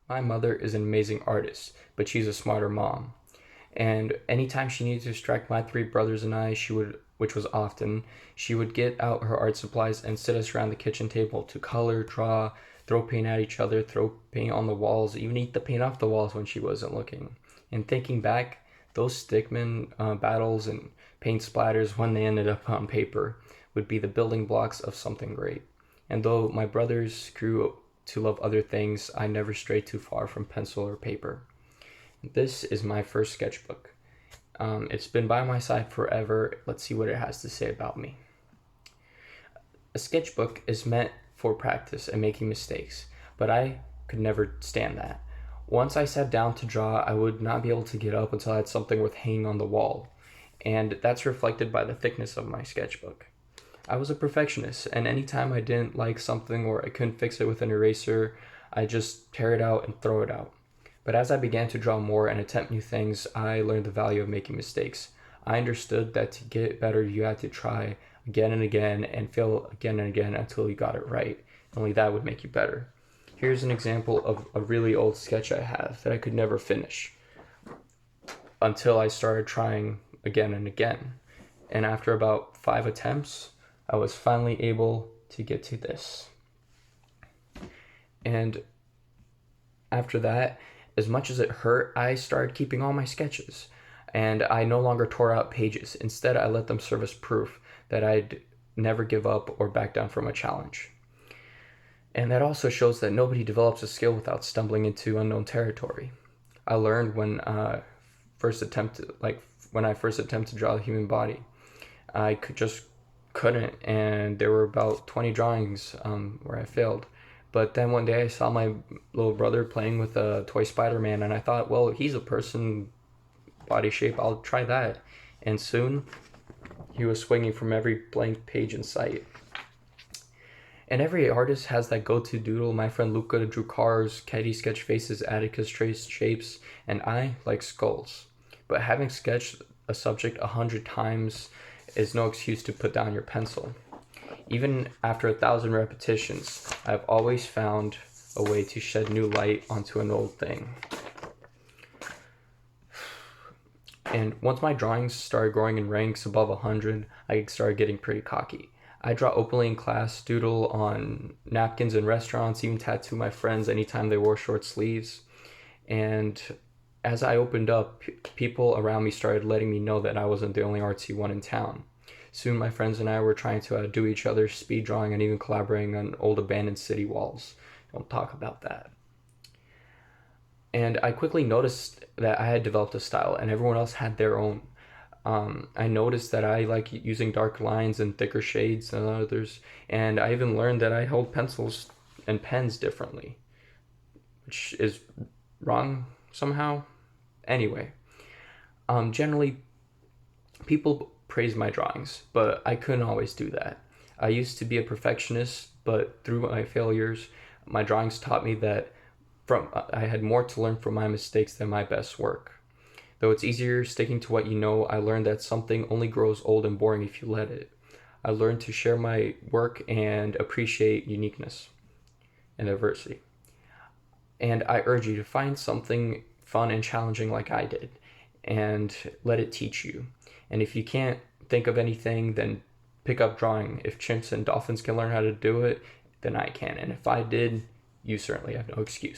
My mother is an amazing artist, but she's a smarter mom. And anytime she needed to distract my three brothers and I, which was often, she would get out her art supplies and sit us around the kitchen table to color, draw, throw paint at each other, throw paint on the walls, even eat the paint off the walls when she wasn't looking. And thinking back, those stickman battles and paint splatters, when they ended up on paper, would be the building blocks of something great. And though my brothers grew to love other things, I never strayed too far from pencil or paper. This is my first sketchbook. It's been by my side forever. Let's see what it has to say about me. A sketchbook is meant for practice and making mistakes, but I could never stand that. Once I sat down to draw, I would not be able to get up until I had something worth hanging on the wall, and that's reflected by the thickness of my sketchbook. I was a perfectionist, and anytime I didn't like something or I couldn't fix it with an eraser, I just tear it out and throw it out. But as I began to draw more and attempt new things, I learned the value of making mistakes. I understood that to get better, you had to try again and again and fail again and again until you got it right. Only that would make you better. Here's an example of a really old sketch I have that I could never finish until I started trying again and again. And after about 5 attempts, I was finally able to get to this. And after that, as much as it hurt, I started keeping all my sketches. And I no longer tore out pages. Instead, I let them serve as proof that I'd never give up or back down from a challenge. And that also shows that nobody develops a skill without stumbling into unknown territory. I learned when I first attempted to draw the human body, I couldn't, and there were about 20 drawings where I failed. But then one day I saw my little brother playing with a toy Spider-Man, and I thought, well, he's a person body shape, I'll try that. And soon he was swinging from every blank page in sight. And every artist has that go-to doodle. My friend Luca drew cars, Katie sketched faces, Atticus traced shapes, and I like skulls. But having sketched a subject 100 times is no excuse to put down your pencil. Even after 1,000 repetitions, I've always found a way to shed new light onto an old thing. And once my drawings started growing in ranks above 100, I started getting pretty cocky. I draw openly in class, doodle on napkins in restaurants, even tattoo my friends anytime they wore short sleeves. And as I opened up, people around me started letting me know that I wasn't the only artsy one in town. Soon my friends and I were trying to outdo each other, speed drawing, and even collaborating on old abandoned city walls. Don't talk about that. And I quickly noticed that I had developed a style and everyone else had their own. I noticed that I like using dark lines and thicker shades than others, and I even learned that I hold pencils and pens differently, which is wrong somehow. Anyway, generally, people praise my drawings, but I couldn't always do that. I used to be a perfectionist, but through my failures, my drawings taught me that I had more to learn from my mistakes than my best work. Though it's easier sticking to what you know, I learned that something only grows old and boring if you let it. I learned to share my work and appreciate uniqueness and diversity. And I urge you to find something fun and challenging like I did, and let it teach you. And if you can't think of anything, then pick up drawing. If chimps and dolphins can learn how to do it, then I can. And if I did, you certainly have no excuse.